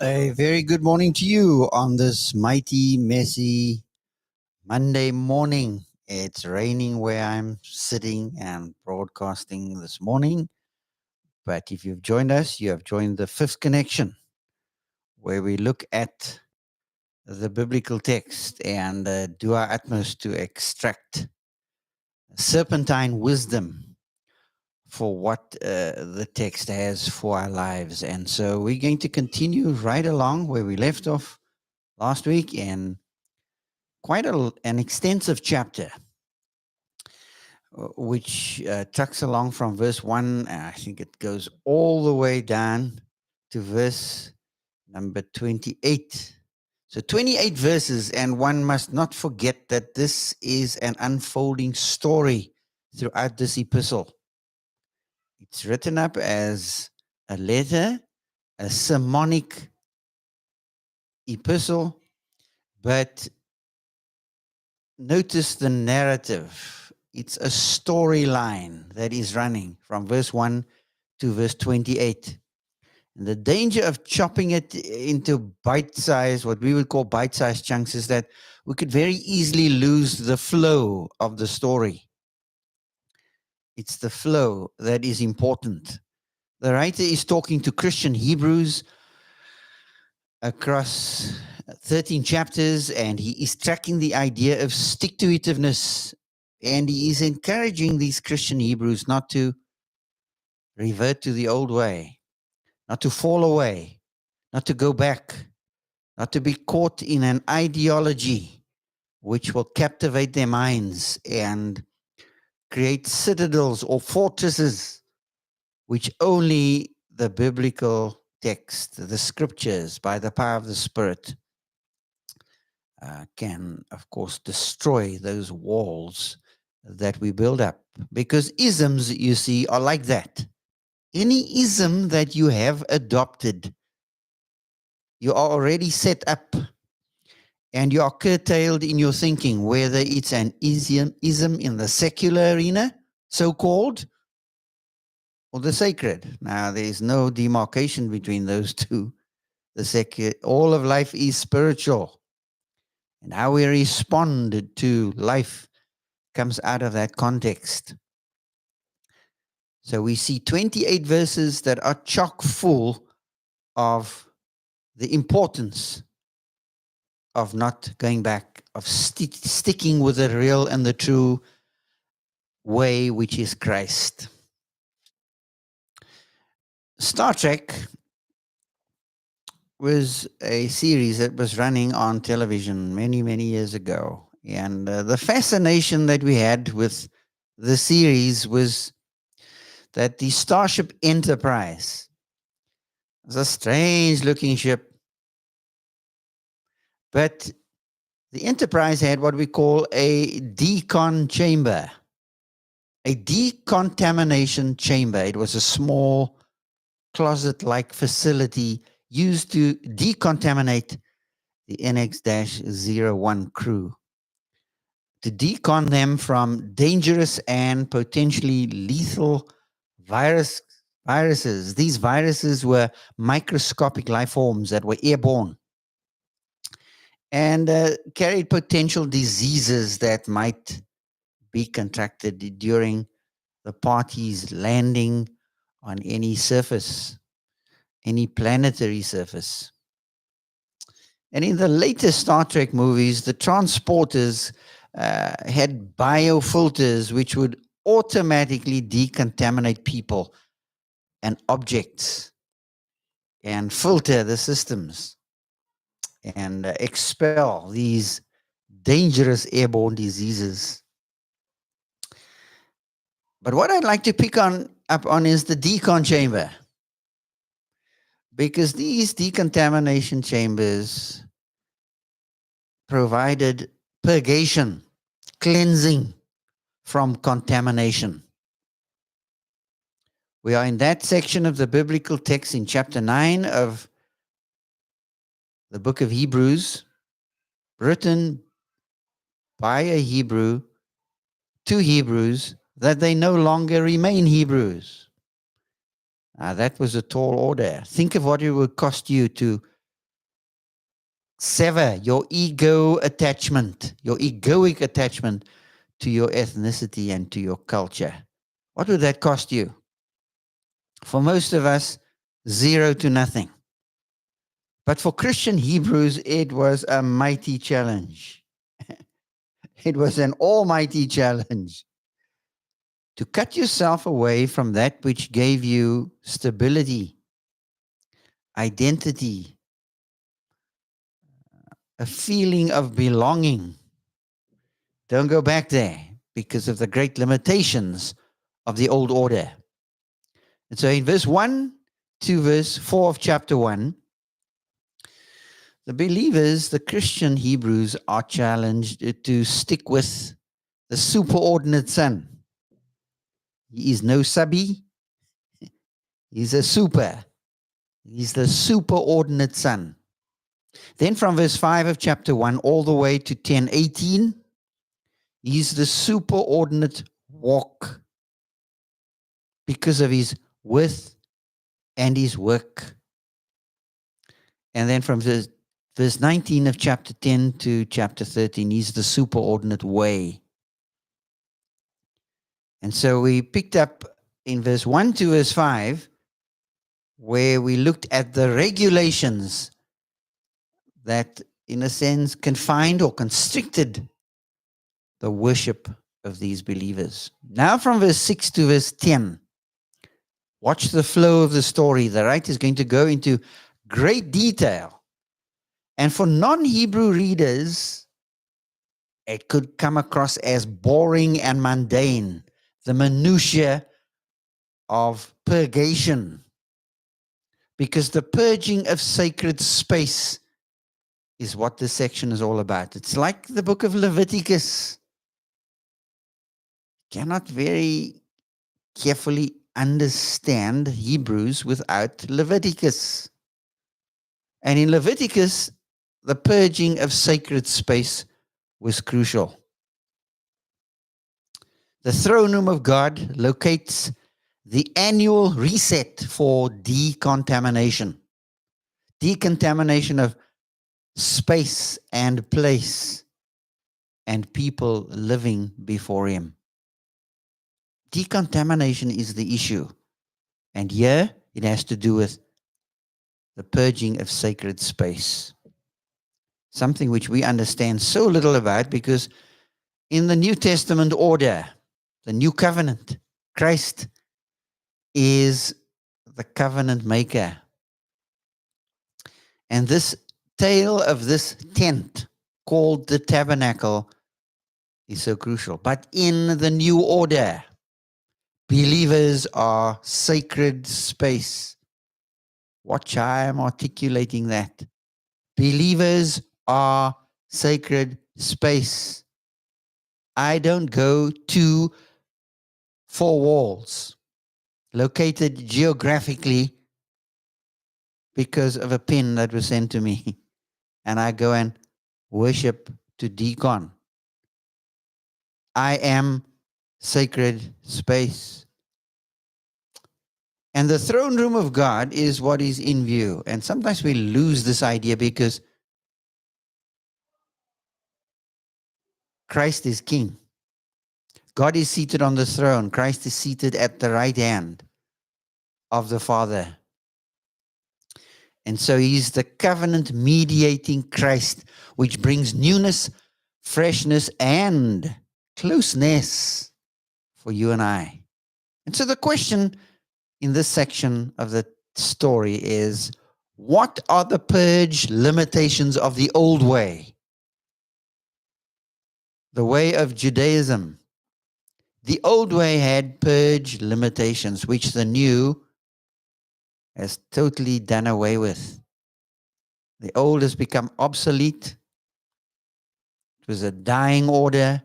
A very good morning to you on this mighty, messy Monday morning. It's raining where I'm sitting and broadcasting this morning. But if you've joined us, you have joined the fifth connection, where we look at the biblical text and do our utmost to extract serpentine wisdom for what the text has for our lives. And so we're going to continue right along where we left off last week, and quite an extensive chapter, which tucks along from verse 1. I think it goes all the way down to verse number 28. So 28 verses, and one must not forget that this is an unfolding story throughout this epistle. It's written up as a letter, a sermonic epistle, but notice the narrative. It's a storyline that is running from verse 1 to verse 28. And the danger of chopping it into bite-sized, what we would call bite-sized chunks, is that we could very easily lose the flow of the story. It's the flow that is important. The writer is talking to Christian Hebrews across 13 chapters, and he is tracking the idea of stick-to-itiveness. And he is encouraging these Christian Hebrews not to revert to the old way, not to fall away, not to go back, not to be caught in an ideology which will captivate their minds and create citadels or fortresses which only the biblical text, the scriptures, by the power of the Spirit, can, of course, destroy those walls that we build up. Because isms, you see, are like that. Any ism that you have adopted, you are already set up and you are curtailed in your thinking, whether it's an ism in the secular arena, so-called, or the sacred. Now, there is no demarcation between those two. All of life is spiritual. And how we respond to life comes out of that context. So we see 28 verses that are chock full of the importance of not going back, of sticking with the real and the true way, which is Christ. Star Trek was a series that was running on television many, many years ago. And the fascination that we had with the series was that the Starship Enterprise was a strange looking ship. But the Enterprise had what we call a decon chamber, a decontamination chamber. It was a small closet-like facility used to decontaminate the NX-01 crew, to decon them from dangerous and potentially lethal viruses. These viruses were microscopic life forms that were airborne and carried potential diseases that might be contracted during the party's landing on any surface, any planetary surface. And in the latest Star Trek movies, the transporters had biofilters which would automatically decontaminate people and objects and filter the systems and expel these dangerous airborne diseases. But what I'd like to pick up on is the decon chamber, because these decontamination chambers provided purgation, cleansing from contamination. We are in that section of the biblical text in chapter 9 of the book of Hebrews, written by a Hebrew to Hebrews, that they no longer remain Hebrews. That was a tall order. Think of what it would cost you to Sever your ego attachment, your egoic attachment to your ethnicity and to your culture. What would that cost you? For most of us, zero to nothing. But for Christian Hebrews, it was a mighty challenge. It was an almighty challenge to cut yourself away from that which gave you stability, identity, a feeling of belonging. Don't go back there because of the great limitations of the old order. And so in verse 1 to verse 4 of chapter 1, the believers, the Christian Hebrews, are challenged to stick with the superordinate son. He is no subby. He's a super. He's the superordinate son. Then from verse 5 of chapter 1 all the way to 10:18, he's the superordinate walk because of his worth and his work. And then from verse 19 of chapter 10 to chapter 13, he's the superordinate way. And so we picked up in verse 1 to verse 5, where we looked at the regulations that, in a sense, confined or constricted the worship of these believers. Now from verse 6 to verse 10, watch the flow of the story. The writer is going to go into great detail. And for non-Hebrew readers, it could come across as boring and mundane, the minutiae of purgation, because the purging of sacred space is what this section is all about. It's like the book of Leviticus. Cannot very carefully understand Hebrews without Leviticus. And in Leviticus, the purging of sacred space was crucial. The throne room of God locates the annual reset for decontamination. Decontamination of space and place and people living before him. Decontamination is the issue. And here it has to do with the purging of sacred space. Something which we understand so little about because in the New Testament order, the new covenant, Christ is the covenant maker. And this tale of this tent called the tabernacle is so crucial. But in the new order, believers are sacred space. Watch how I'm articulating that. Believers are sacred space. I don't go to four walls located geographically because of a pin that was sent to me. And I go and worship to decon. I am sacred space. And the throne room of God is what is in view. And sometimes we lose this idea because Christ is king. God is seated on the throne. Christ is seated at the right hand of the Father. And so he's the covenant mediating Christ, which brings newness, freshness, and closeness for you and I. And so the question in this section of the story is, what are the purge limitations of the old way? The way of Judaism. The old way had purge limitations, which the new has totally done away with. The old has become obsolete. It was a dying order,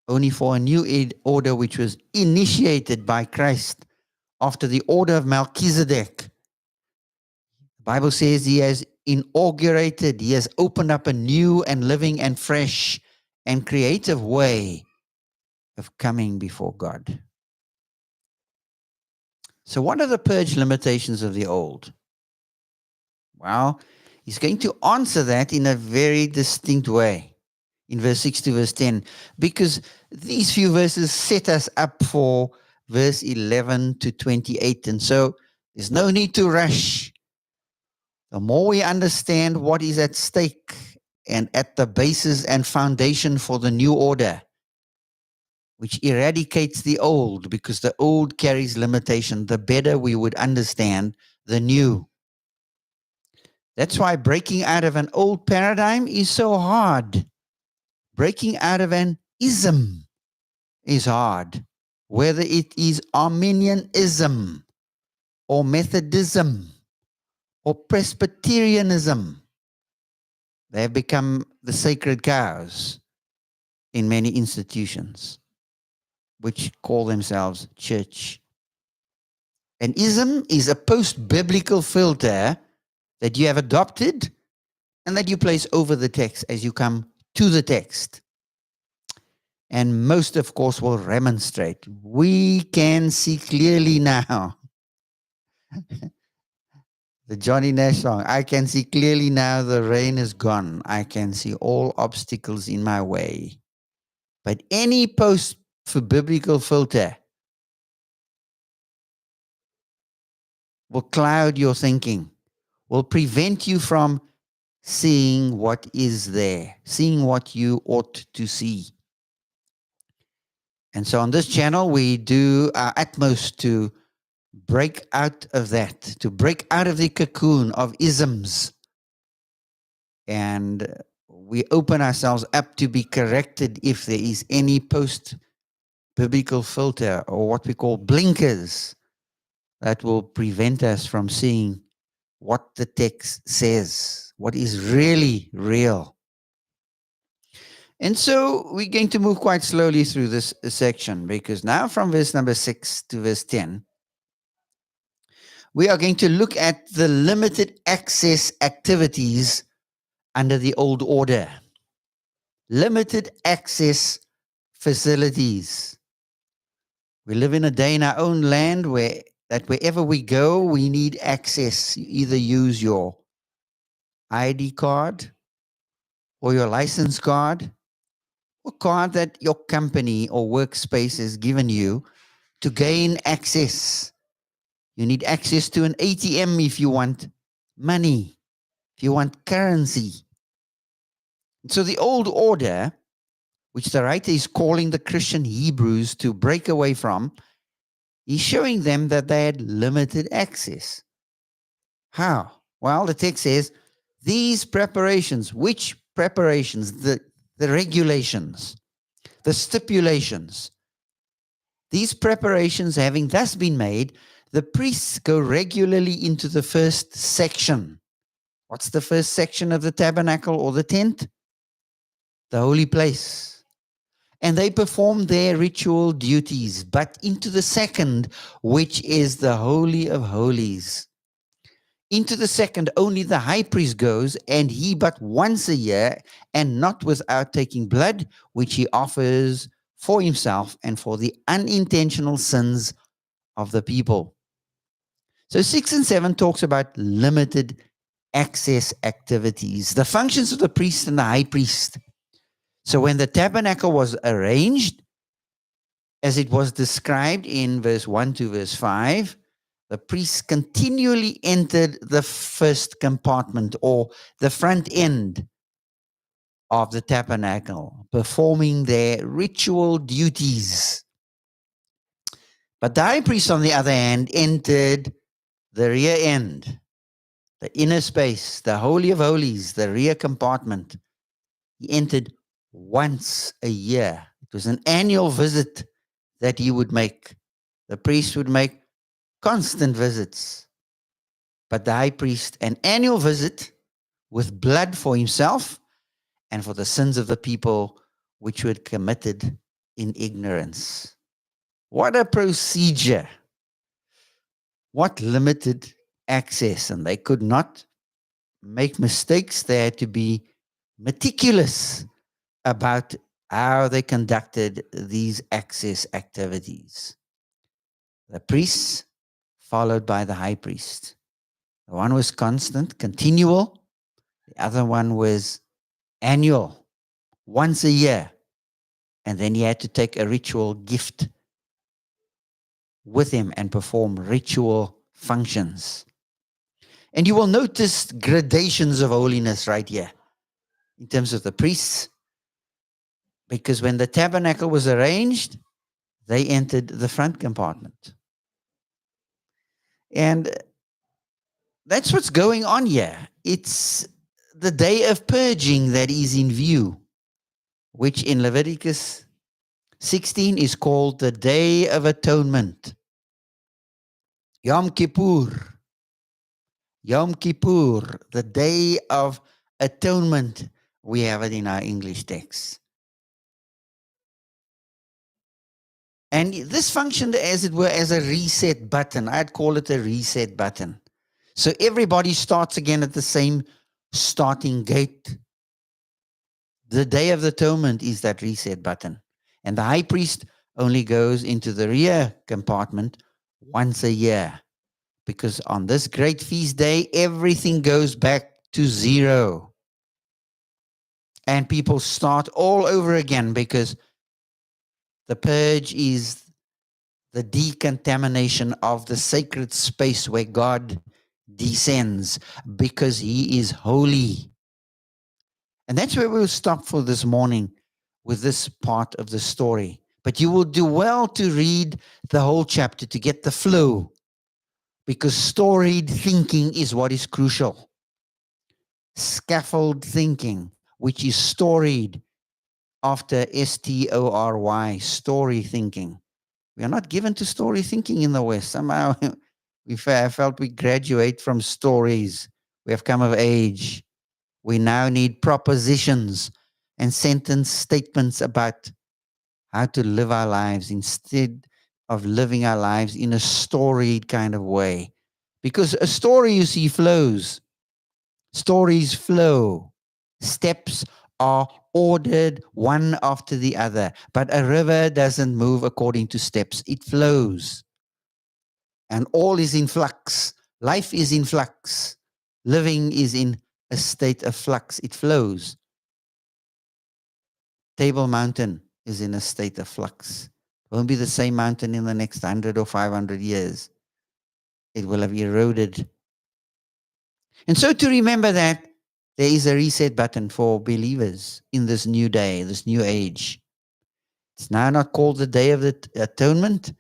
only for a new order which was initiated by Christ after the order of Melchizedek. The Bible says he has inaugurated, he has opened up a new and living and fresh and creative way of coming before God. So what are the purge limitations of the old? Well, He's going to answer that in a very distinct way in verse 6 to verse 10, because these few verses set us up for verse 11 to 28. And so there's no need to rush. The more we understand what is at stake and at the basis and foundation for the new order, which eradicates the old, because the old carries limitation, the better we would understand the new. That's why breaking out of an old paradigm is so hard. Breaking out of an ism is hard, whether it is Arminianism or Methodism or Presbyterianism. They have become the sacred cows in many institutions, which call themselves church. An ism is a post-biblical filter that you have adopted and that you place over the text as you come to the text. And most, of course, will remonstrate. We can see clearly now. The Johnny Nash song, I can see clearly now the rain is gone. I can see all obstacles in my way. But any post-biblical filter will cloud your thinking, will prevent you from seeing what is there, seeing what you ought to see. And so on this channel, we do our utmost to break out of that, to break out of the cocoon of isms. And we open ourselves up to be corrected if there is any post-biblical filter or what we call blinkers that will prevent us from seeing what the text says, what is really real. And so we're going to move quite slowly through this section, because now from verse number 6 to verse 10, we are going to look at the limited access activities under the old order. Limited access facilities. We live in a day in our own land where wherever we go, we need access. You either use your ID card or your license card, or card that your company or workspace has given you to gain access. You need access to an ATM if you want money, if you want currency. So the old order, which the writer is calling the Christian Hebrews to break away from, he's showing them that they had limited access. How? Well, the text says, these preparations, which preparations? The regulations, the stipulations. These preparations having thus been made, the priests go regularly into the first section. What's the first section of the tabernacle or the tent? The holy place. And they perform their ritual duties, but into the second, which is the Holy of Holies. Into the second, only the high priest goes, and he but once a year, and not without taking blood, which he offers for himself and for the unintentional sins of the people. So 6 and 7 talks about limited access activities, the functions of the priest and the high priest. So when the tabernacle was arranged, as it was described in verse 1 to verse 5, the priests continually entered the first compartment or the front end of the tabernacle, performing their ritual duties. But the high priest, on the other hand, entered the rear end, the inner space, the Holy of Holies, the rear compartment. He entered once a year. It was an annual visit that he would make. The priest would make constant visits. But the high priest, an annual visit with blood for himself and for the sins of the people which were committed in ignorance. What a procedure. What limited access. And they could not make mistakes. They had to be meticulous about how they conducted these access activities. The priests, followed by the high priest. The one was constant, continual, other one was annual, once a year. And then he had to take a ritual gift with him and perform ritual functions. And you will notice gradations of holiness right here in terms of the priests, because when the tabernacle was arranged, they entered the front compartment. And that's what's going on here. It's the day of purging that is in view, which in Leviticus 16 is called the Day of Atonement. Yom Kippur. Yom Kippur, the Day of Atonement. We have it in our English text. And this functioned, as it were, as a reset button. I'd call it a reset button. So everybody starts again at the same starting gate. The Day of Atonement is that reset button. And the high priest only goes into the rear compartment once a year, because on this great feast day, everything goes back to zero. And people start all over again, because the purge is the decontamination of the sacred space where God descends, because he is holy. And that's where we'll stop for this morning with this part of the story. But you will do well to read the whole chapter to get the flow, because storied thinking is what is crucial. Scaffold thinking, which is storied, after STORY, story thinking. We are not given to story thinking in the West. Somehow we felt we graduate from stories. We have come of age. We now need propositions and sentence statements about how to live our lives, instead of living our lives in a storied kind of way. Because a story, you see, flows. Stories flow. Steps are ordered one after the other. But a river doesn't move according to steps. It flows. And all is in flux. Life is in flux. Living is in a state of flux. It flows. Table Mountain is in a state of flux. It won't be the same mountain in the next 100 or 500 years. It will have eroded. And so to remember that, there is a reset button for believers in this new day, this new age. It's now not called the Day of the Atonement.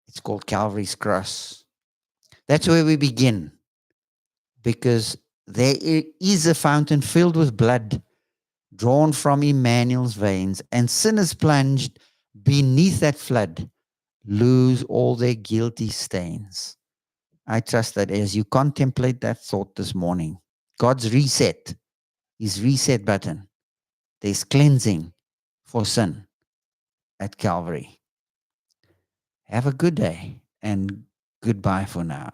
It's called Calvary's Cross. That's where we begin, because there is a fountain filled with blood drawn from Emmanuel's veins, and sinners plunged beneath that flood lose all their guilty stains. I trust that as you contemplate that thought this morning, God's reset, his reset button, there's cleansing for sin at Calvary. Have a good day, and goodbye for now.